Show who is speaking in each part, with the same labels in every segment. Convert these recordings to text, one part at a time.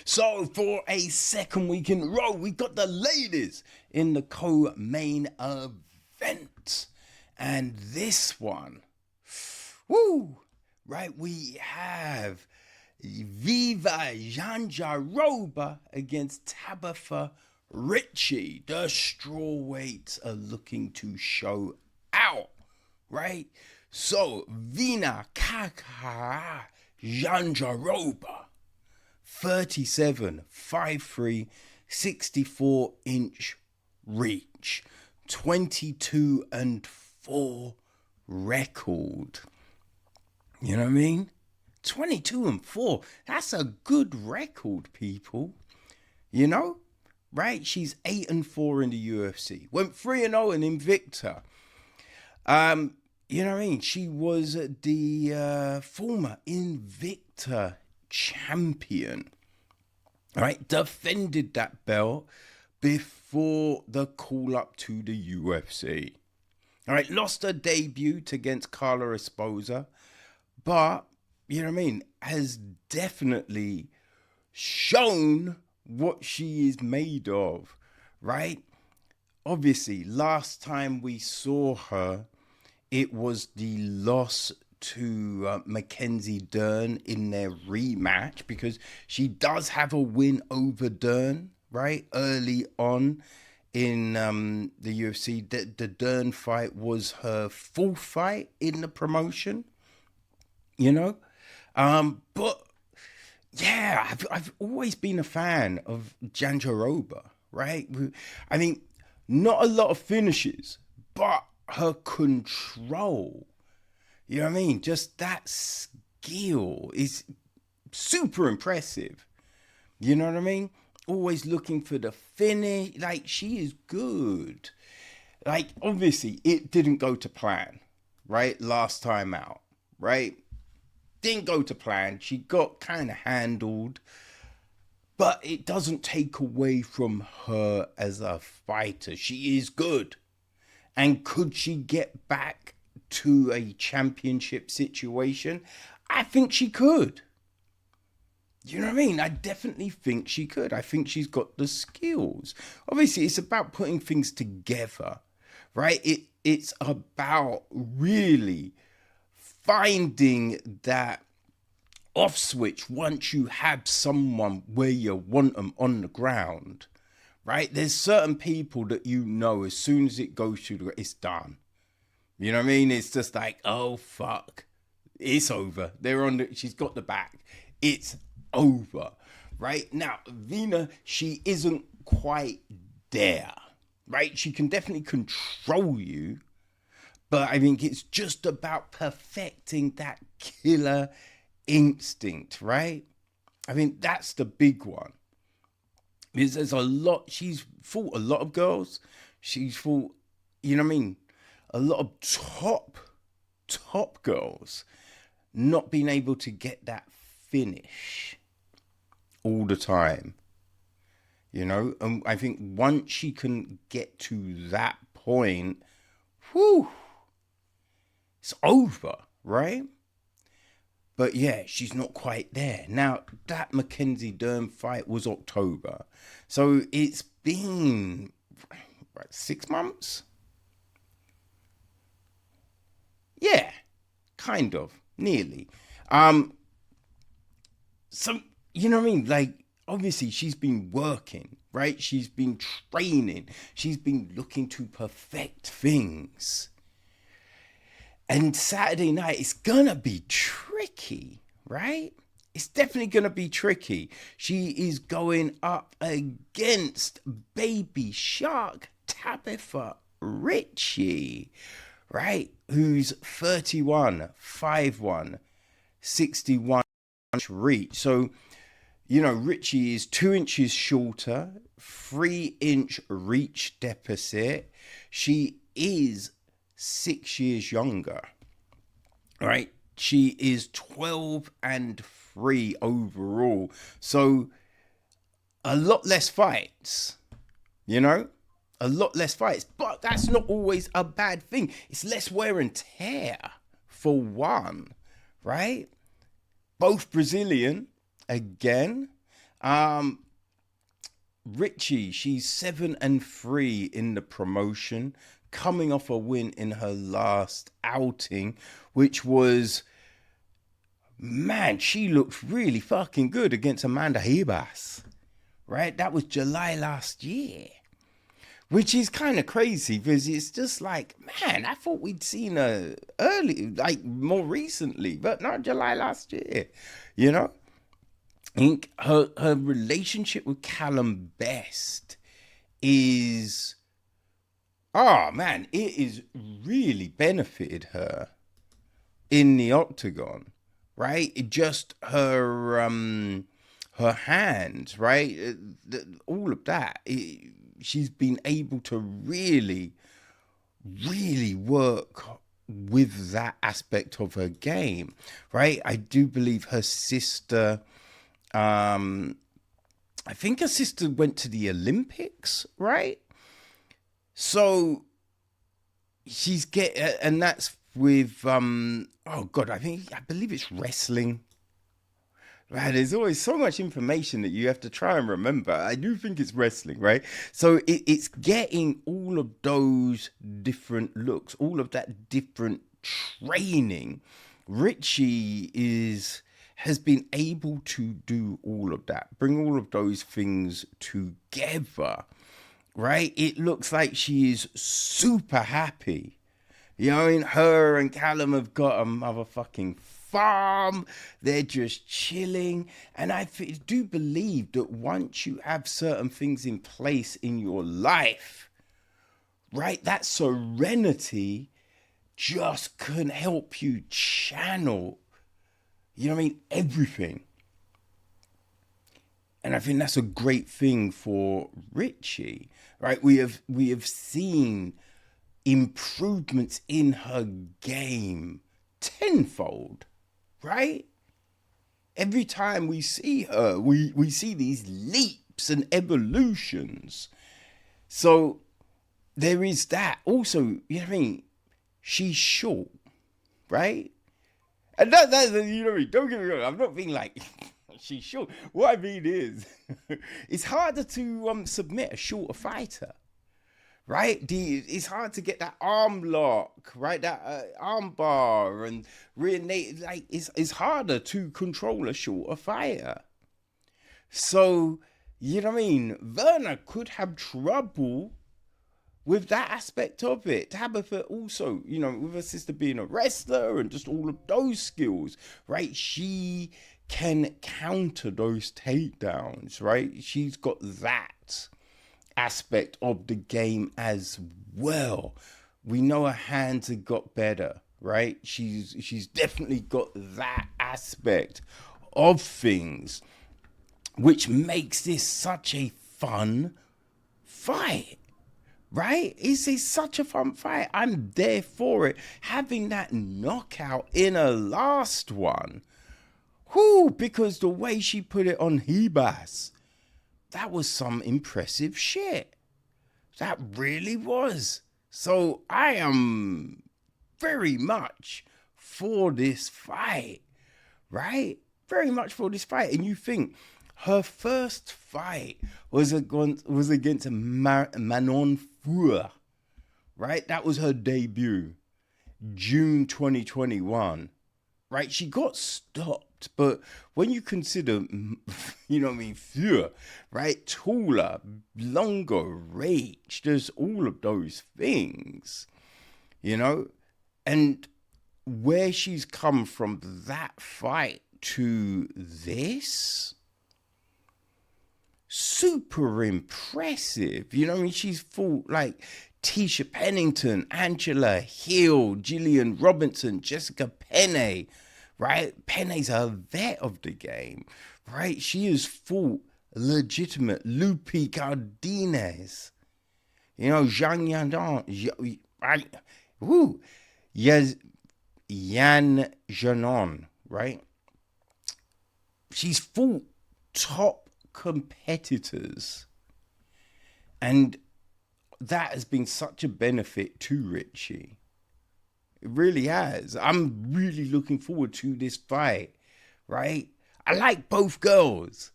Speaker 1: So for a second week in a row, we got the ladies in the co-main event. And this one, woo, right, we have Viva Jandiroba against Tabatha Ricci. The strawweights are looking to show out, right? So Virna Jandiroba, 37, 5'3", 64-inch reach, 22-4 record. You know what I mean? 22-4. That's a good record, people. You know, right? She's 8-4 in the UFC. Went 3-0 and Invicta. You know what I mean? She was the former Invicta champion. Right? Defended that belt before the call up to the UFC. All right, lost her debut against Carla Esposa, but you know what I mean, has definitely shown what she is made of, right? Obviously, last time we saw her, it was the loss to Mackenzie Dern in their rematch, because she does have a win over Dern, right? Early on in the UFC, the Dern fight was her fourth fight in the promotion, you know? But yeah, I've always been a fan of Jandiroba, right? I mean, not a lot of finishes, but her control, you know what I mean? Just that skill is super impressive. You know what I mean? Always looking for the finish. Like, she is good. Like, obviously, it didn't go to plan, right? Last time out, right? Didn't go to plan. She got kind of handled. But it doesn't take away from her as a fighter. She is good. And could she get back to a championship situation? I think she could. You know what I mean? I definitely think she could. I think she's got the skills. Obviously, it's about putting things together, right? It's about really finding that off switch once you have someone where you want them on the ground, right? There's certain people that you know as soon as it goes through, it's done. You know what I mean? It's just like, oh, fuck. It's over. She's got the back. It's over, right? Now, Virna, she isn't quite there, right? She can definitely control you, but I think it's just about perfecting that killer instinct, right? I think that's the big one. Because there's a lot, she's fought a lot of girls. She's fought, you know what I mean? A lot of top girls not being able to get that finish all the time, you know. And I think once she can get to that point, whew, it's over, right? But yeah, she's not quite there. Now, that Mackenzie Dern fight was October, so it's been 6 months. Yeah, kind of, nearly. So, you know what I mean? Like, obviously, she's been working, right? She's been training. She's been looking to perfect things. And Saturday night, it's gonna be tricky, right? It's definitely gonna be tricky. She is going up against Baby Shark Tabatha Ricci, right? Who's 31, 5'1", 61 reach. So, you know, Ricci is 2 inches shorter, 3-inch reach deficit. She is 6 years younger, right? She is 12-3 overall. So a lot less fights, you know? A lot less fights, but that's not always a bad thing. It's less wear and tear, for one, right? Both Brazilian, again. Ricci, she's 7-3 in the promotion, coming off a win in her last outing, which was, man, she looked really fucking good against Amanda Ribas, right? That was July last year, which is kind of crazy because it's just like, man, I thought we'd seen her early, like more recently, but not July last year, you know? I think her relationship with Callum Best is, oh man, it is really benefited her in the octagon, right? It just her hands, right? All of that. She's been able to really, really work with that aspect of her game, right? I do believe her sister, I think her sister went to the Olympics, right? So and that's with, oh God, I believe it's wrestling. Right, there's always so much information that you have to try and remember. I do think it's wrestling, right? So it's getting all of those different looks, all of that different training. Ricci has been able to do all of that, bring all of those things together, right? It looks like she is super happy. You know, I mean, her and Callum have got a motherfucking farm. They're just chilling. And I do believe that once you have certain things in place in your life, right, that serenity just can help you channel, you know what I mean, everything. And I think that's a great thing for Ricci, right? We have seen improvements in her game tenfold, right? Every time we see her, we see these leaps and evolutions. So there is that. Also, you know what I mean? She's short, right? And that's, you know what I mean? Don't get me wrong, I'm not being like, she's short. What I mean is, it's harder to submit a shorter fighter. Right? It's hard to get that arm lock, right? That arm bar and like it's harder to control a shorter fighter. So, you know what I mean? Virna could have trouble with that aspect of it. Tabatha also, you know, with her sister being a wrestler and just all of those skills, right? She can counter those takedowns, right? She's got that aspect of the game as well. We know her hands have got better, right? She's definitely got that aspect of things, which makes this such a fun fight, right? It's such a fun fight. I'm there for it. Having that knockout in her last one, whoo, because the way she put it on Ribas, that was some impressive shit. That really was. So I am very much for this fight, right? Very much for this fight. And you think her first fight was against Manon Fua, right? That was her debut, June 2021. Right, she got stopped, but when you consider, you know what I mean, Fua, right, taller, longer reach, there's all of those things, you know, and where she's come from that fight to this, super impressive. You know what I mean? She's fought like Tisha Pennington, Angela Hill, Gillian Robinson, Jessica Penne, right? Penne's a vet of the game, right? She has fought legitimate Lupi Cardinez, you know, Jean Yandon, right? Woo, yes, Yan Janon, right? She's fought top competitors, and that has been such a benefit to Ricci. It really has. I'm really looking forward to this fight, right? I like both girls.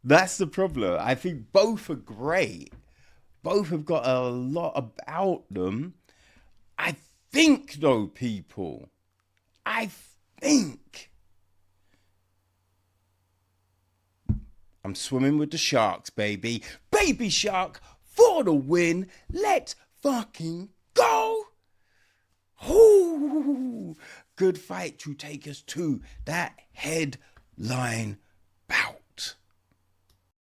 Speaker 1: That's the problem. I think both are great. Both have got a lot about them. I think, though, people, I think I'm swimming with the sharks, baby. Baby shark for the win. Let's fucking go. Ooh, good fight to take us to that headline bout.